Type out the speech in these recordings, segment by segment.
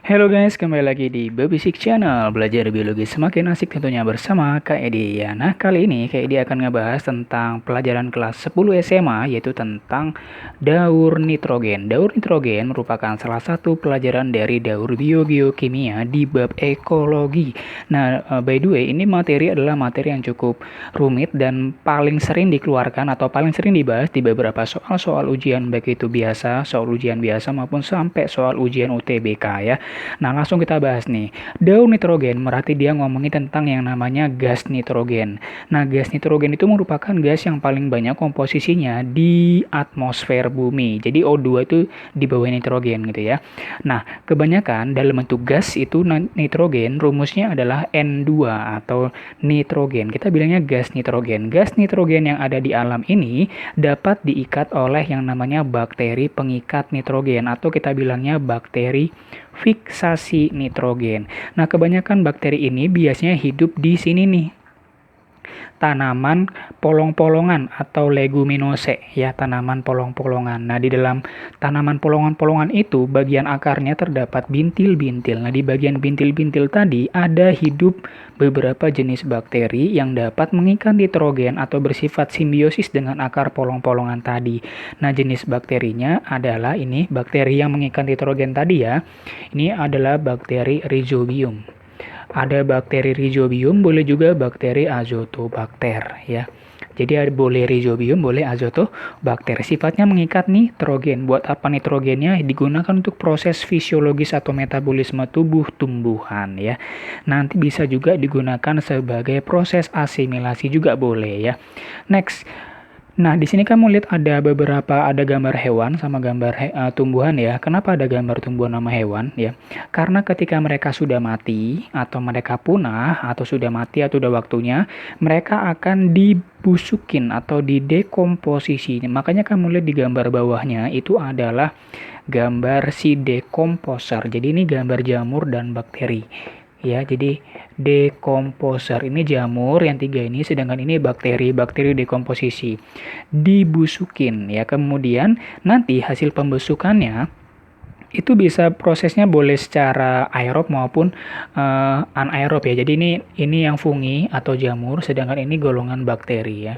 Halo guys, kembali lagi di Babysik Channel. Belajar biologi semakin asik tentunya bersama Kak Edi ya. Nah, kali ini Kak Edi akan ngebahas tentang pelajaran kelas 10 SMA, yaitu tentang daur nitrogen. Daur nitrogen merupakan salah satu pelajaran dari daur biogeokimia di bab ekologi. Nah, by the way, ini materi adalah materi yang cukup rumit dan paling sering dikeluarkan atau paling sering dibahas di beberapa soal-soal ujian, baik itu biasa, soal ujian biasa maupun sampai soal ujian UTBK ya. Nah, langsung kita bahas nih. Daun nitrogen berarti dia ngomongin tentang yang namanya gas nitrogen. Nah, gas nitrogen itu merupakan gas yang paling banyak komposisinya di atmosfer bumi. Jadi O2 itu di bawah nitrogen gitu ya. Nah, kebanyakan dalam bentuk gas itu nitrogen rumusnya adalah N2 atau nitrogen. Kita bilangnya gas nitrogen. Gas nitrogen yang ada di alam ini dapat diikat oleh yang namanya bakteri pengikat nitrogen atau kita bilangnya bakteri fiksasi nitrogen. Nah, kebanyakan bakteri ini biasanya hidup di sini nih. Tanaman polong-polongan atau leguminosae ya, tanaman polong-polongan. Nah, di dalam tanaman polongan-polongan itu bagian akarnya terdapat bintil-bintil. Nah, di bagian bintil-bintil tadi ada hidup beberapa jenis bakteri yang dapat mengikat nitrogen atau bersifat simbiosis dengan akar polong-polongan tadi. Nah, jenis bakterinya adalah ini bakteri yang mengikat nitrogen tadi ya. Ini adalah bakteri Rhizobium. Ada bakteri Rhizobium, boleh juga bakteri Azotobacter ya. Jadi boleh Rhizobium, boleh Azotobacter. Sifatnya mengikat nitrogen. Buat apa nitrogennya? Digunakan untuk proses fisiologis atau metabolisme tubuh tumbuhan ya. Nanti bisa juga digunakan sebagai proses asimilasi juga boleh ya. Next. Nah, di sini kamu lihat ada gambar hewan sama gambar tumbuhan ya. Kenapa ada gambar tumbuhan sama hewan ya? Karena ketika mereka sudah mati atau mereka punah atau sudah mati atau sudah waktunya, mereka akan dibusukin atau didekomposisi. Makanya kamu lihat di gambar bawahnya itu adalah gambar si dekomposer. Jadi ini gambar jamur dan bakteri. Ya, jadi dekomposer ini jamur yang tiga ini, sedangkan ini bakteri dekomposisi dibusukin ya. Kemudian nanti hasil pembusukannya itu bisa prosesnya boleh secara aerob maupun anaerob ya. Jadi ini yang fungi atau jamur, sedangkan ini golongan bakteri ya.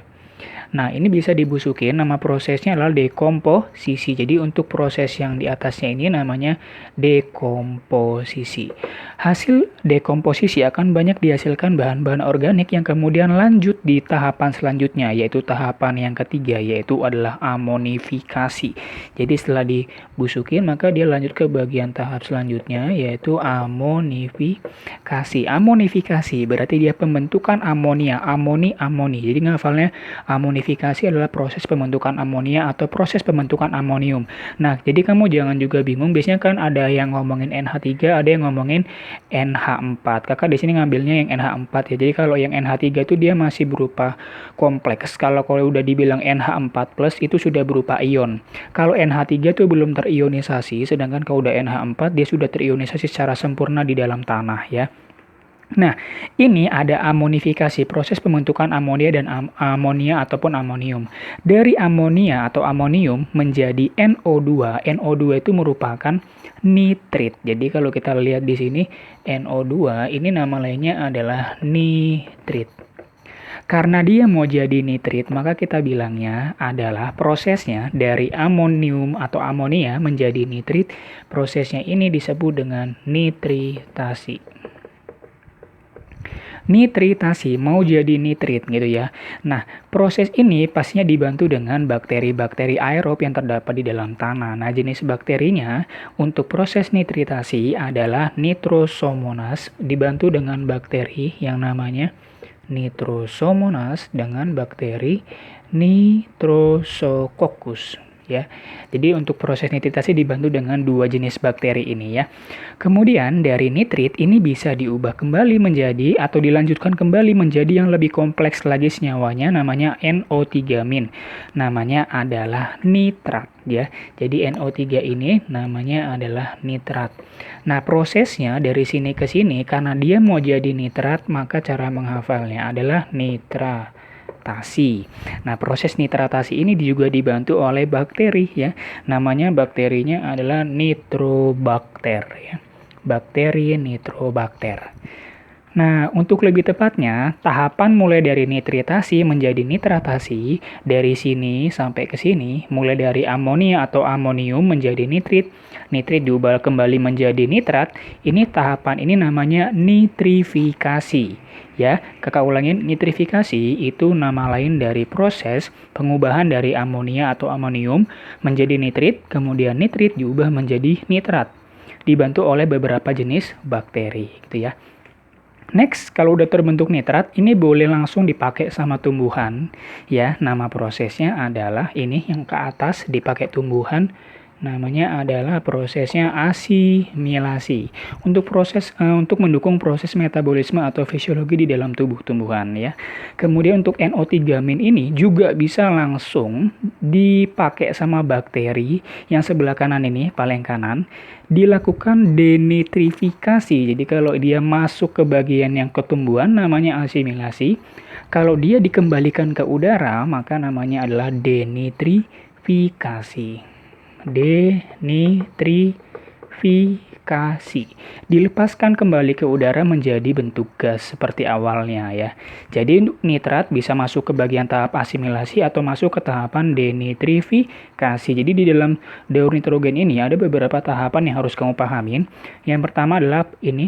Nah, ini bisa dibusukin, nama prosesnya adalah dekomposisi. Jadi untuk proses yang di atasnya ini namanya dekomposisi. Hasil dekomposisi akan banyak dihasilkan bahan-bahan organik yang kemudian lanjut di tahapan selanjutnya, yaitu tahapan yang ketiga, yaitu adalah amonifikasi. Jadi setelah dibusukin, maka dia lanjut ke bagian tahap selanjutnya, yaitu amonifikasi. Amonifikasi berarti dia pembentukan amonia, amoni. Jadi ngafalnya amonifikasi adalah proses pembentukan amonia atau proses pembentukan amonium. Nah, jadi kamu jangan juga bingung, biasanya kan ada yang ngomongin NH3, ada yang ngomongin NH4. Kakak di sini ngambilnya yang NH4 ya. Jadi kalau yang NH3 itu dia masih berupa kompleks. Kalau udah dibilang NH4+ itu sudah berupa ion. Kalau NH3 itu belum terionisasi, sedangkan kalau udah NH4 dia sudah terionisasi secara sempurna di dalam tanah ya. Nah, ini ada amonifikasi, proses pembentukan amonia dan amonia ataupun amonium. Dari amonia atau amonium menjadi NO2. NO2 itu merupakan nitrit. Jadi kalau kita lihat di sini NO2 ini nama lainnya adalah nitrit. Karena dia mau jadi nitrit, maka kita bilangnya adalah prosesnya dari amonium atau amonia menjadi nitrit. Prosesnya ini disebut dengan nitritasi. Nitritasi mau jadi nitrit gitu ya. Nah, proses ini pastinya dibantu dengan bakteri-bakteri aerob yang terdapat di dalam tanah. Nah, jenis bakterinya untuk proses nitritasi adalah Nitrosomonas dibantu dengan bakteri yang namanya Nitrosomonas dengan bakteri Nitrosococcus ya. Jadi untuk proses nitritasi dibantu dengan dua jenis bakteri ini ya. Kemudian dari nitrit ini bisa diubah kembali menjadi atau dilanjutkan kembali menjadi yang lebih kompleks lagi senyawanya, namanya NO3-. Namanya adalah nitrat ya. Jadi NO3 ini namanya adalah nitrat. Nah, prosesnya dari sini ke sini karena dia mau jadi nitrat, maka cara menghafalnya adalah nitratasi. Nah, proses nitratasi ini juga dibantu oleh bakteri ya. Namanya bakterinya adalah Nitrobacter ya. bakteri nitrobakter. Nah, untuk lebih tepatnya, tahapan mulai dari nitritasi menjadi nitratasi, dari sini sampai ke sini, mulai dari amonia atau amonium menjadi nitrit, nitrit diubah kembali menjadi nitrat, ini tahapan ini namanya nitrifikasi. Ya, kakak ulangin, nitrifikasi itu nama lain dari proses pengubahan dari amonia atau amonium menjadi nitrit, kemudian nitrit diubah menjadi nitrat, dibantu oleh beberapa jenis bakteri, gitu ya. Next, kalau udah terbentuk nitrat, ini boleh langsung dipakai sama tumbuhan. Ya, nama prosesnya adalah ini yang ke atas dipakai tumbuhan. Namanya adalah prosesnya asimilasi. Untuk mendukung proses metabolisme atau fisiologi di dalam tubuh tumbuhan ya. Kemudian untuk NO3-min ini juga bisa langsung dipakai sama bakteri yang sebelah kanan ini, paling kanan, dilakukan denitrifikasi. Jadi kalau dia masuk ke bagian yang ketumbuhan namanya asimilasi. Kalau dia dikembalikan ke udara maka namanya adalah denitrifikasi. Denitrifikasi. Dilepaskan kembali ke udara menjadi bentuk gas seperti awalnya ya. Jadi nitrat bisa masuk ke bagian tahap asimilasi atau masuk ke tahapan denitrifikasi. Jadi di dalam daur nitrogen ini ada beberapa tahapan yang harus kamu pahamin. Yang pertama adalah ini.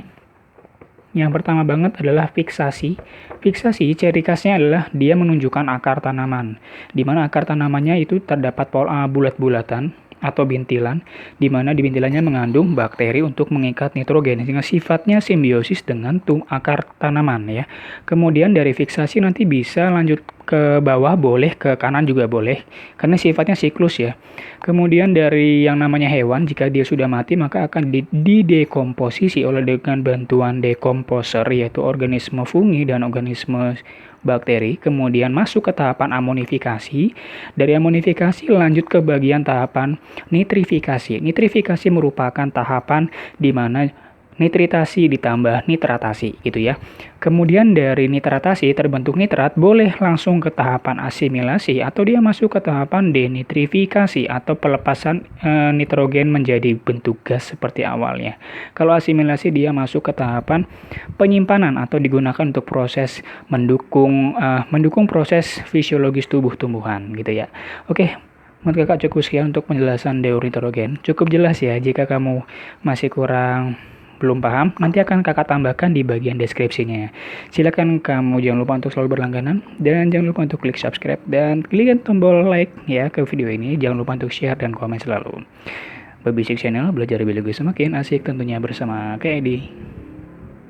Yang pertama banget adalah fiksasi. Fiksasi ciri khasnya adalah dia menunjukkan akar tanaman. Di mana akar tanamannya itu terdapat bulat-bulatan atau bintilan, di mana di bintilannya mengandung bakteri untuk mengikat nitrogen, sehingga sifatnya simbiosis dengan akar tanaman ya. Kemudian dari fiksasi nanti bisa lanjut ke bawah, boleh ke kanan juga boleh, karena sifatnya siklus ya. Kemudian dari yang namanya hewan, jika dia sudah mati maka akan didekomposisi oleh dengan bantuan dekomposer, yaitu organisme fungi dan organisme bakteri, kemudian masuk ke tahapan amonifikasi. Dari amonifikasi lanjut ke bagian tahapan nitrifikasi. Nitrifikasi merupakan tahapan di mana nitritasi ditambah nitratasi gitu ya. Kemudian dari nitratasi terbentuk nitrat, boleh langsung ke tahapan asimilasi atau dia masuk ke tahapan denitrifikasi atau pelepasan nitrogen menjadi bentuk gas seperti awalnya. Kalau asimilasi dia masuk ke tahapan penyimpanan atau digunakan untuk proses mendukung proses fisiologis tubuh tumbuhan gitu ya. Oke. Menurut kakak cukup sekian untuk penjelasan daur nitrogen. Cukup jelas ya, jika kamu masih belum paham, nanti akan kakak tambahkan di bagian deskripsinya. Silakan kamu jangan lupa untuk selalu berlangganan dan jangan lupa untuk klik subscribe dan klik tombol like ya ke video ini. Jangan lupa untuk share dan komen selalu. Babysik Channel, belajar biologi semakin asik tentunya bersama Kak Edi.